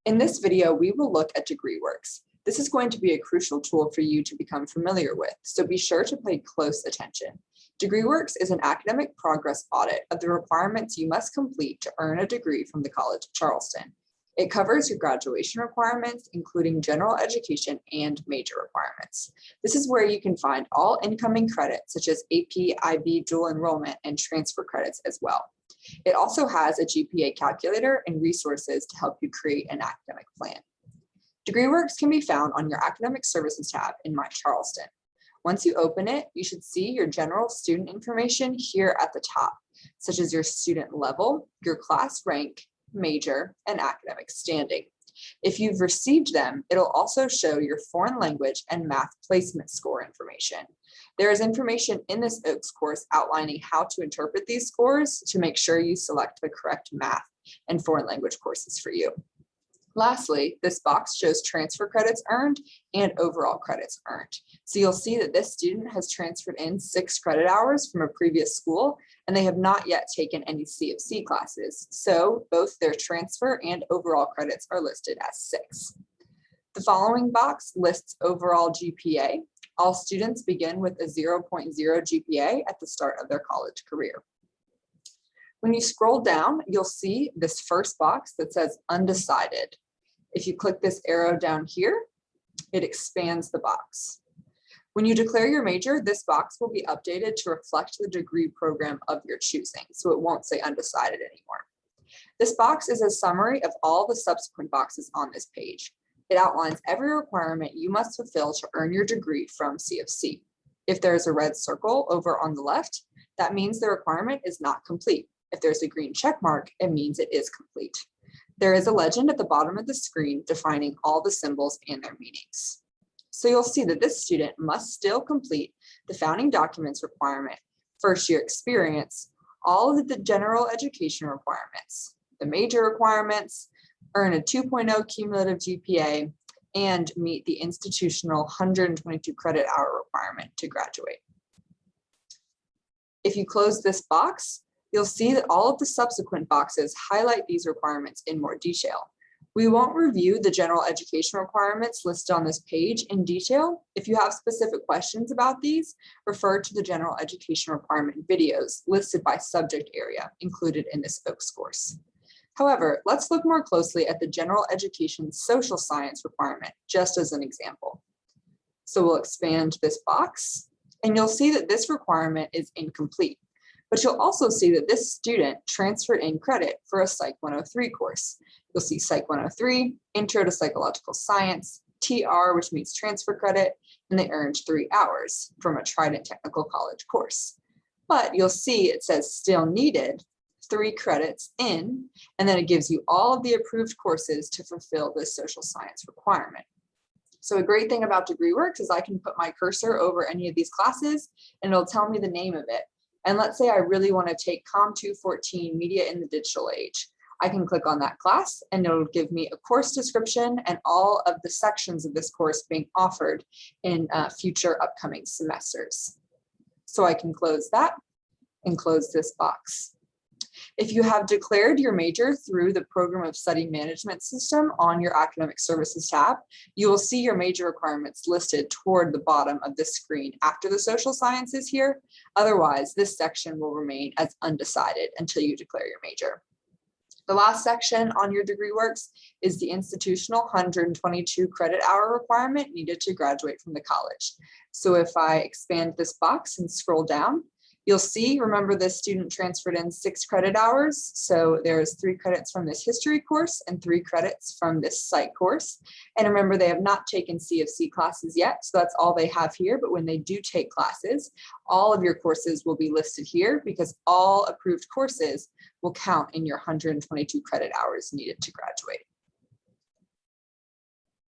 In this video, we will look at DegreeWorks. This is going to be a crucial tool for you to become familiar with, so be sure to pay close attention. DegreeWorks is an academic progress audit of the requirements you must complete to earn a degree from the College of Charleston. It covers your graduation requirements, including general education and major requirements. This is where you can find all incoming credits, such as AP, IB, dual enrollment, and transfer credits as well. It also has a GPA calculator and resources to help you create an academic plan. DegreeWorks can be found on your Academic Services tab in My Charleston. Once you open it, you should see your general student information here at the top, such as your student level, your class rank, major, and academic standing. If you've received them, it'll also show your foreign language and math placement score information. There is information in this OAKS course outlining how to interpret these scores to make sure you select the correct math and foreign language courses for you. Lastly, this box shows transfer credits earned and overall credits earned. So you'll see that this student has transferred in 6 credit hours from a previous school, and they have not yet taken any CFC classes. So both their transfer and overall credits are listed as 6. The following box lists overall GPA. All students begin with a 0.0 GPA at the start of their college career. When you scroll down, you'll see this first box that says undecided. If you click this arrow down here, it expands the box. When you declare your major, this box will be updated to reflect the degree program of your choosing, so it won't say undecided anymore. This box is a summary of all the subsequent boxes on this page. It outlines every requirement you must fulfill to earn your degree from CFC. If there is a red circle over on the left, that means the requirement is not complete. If there's a green check mark, it means it is complete. There is a legend at the bottom of the screen defining all the symbols and their meanings. So you'll see that this student must still complete the founding documents requirement, first year experience, all of the general education requirements, the major requirements, earn a 2.0 cumulative GPA, and meet the institutional 122 credit hour requirement to graduate. If you close this box, you'll see that all of the subsequent boxes highlight these requirements in more detail. We won't review the general education requirements listed on this page in detail. If you have specific questions about these, refer to the general education requirement videos listed by subject area included in this OAKS course. However, let's look more closely at the general education social science requirement, just as an example. So we'll expand this box, and you'll see that this requirement is incomplete. But you'll also see that this student transferred in credit for a Psych 103 course. You'll see Psych 103, Intro to Psychological Science, TR, which means transfer credit, and they earned 3 hours from a Trident Technical College course. But you'll see it says still needed 3 credits in, and then it gives you all of the approved courses to fulfill this social science requirement. So a great thing about DegreeWorks is I can put my cursor over any of these classes and it'll tell me the name of it. And let's say I really want to take Com 214 Media in the Digital Age. I can click on that class and it'll give me a course description and all of the sections of this course being offered in future upcoming semesters. So I can close that and close this box. If you have declared your major through the Program of Study Management system on your Academic Services tab, you will see your major requirements listed toward the bottom of the screen after the social sciences here. Otherwise, this section will remain as undecided until you declare your major. The last section on your DegreeWorks is the institutional 122 credit hour requirement needed to graduate from the college. So if I expand this box and scroll down, you'll see, remember this student transferred in 6 credit hours. So there's 3 credits from this history course and 3 credits from this psych course. And remember, they have not taken CFC classes yet. So that's all they have here. But when they do take classes, all of your courses will be listed here because all approved courses will count in your 122 credit hours needed to graduate.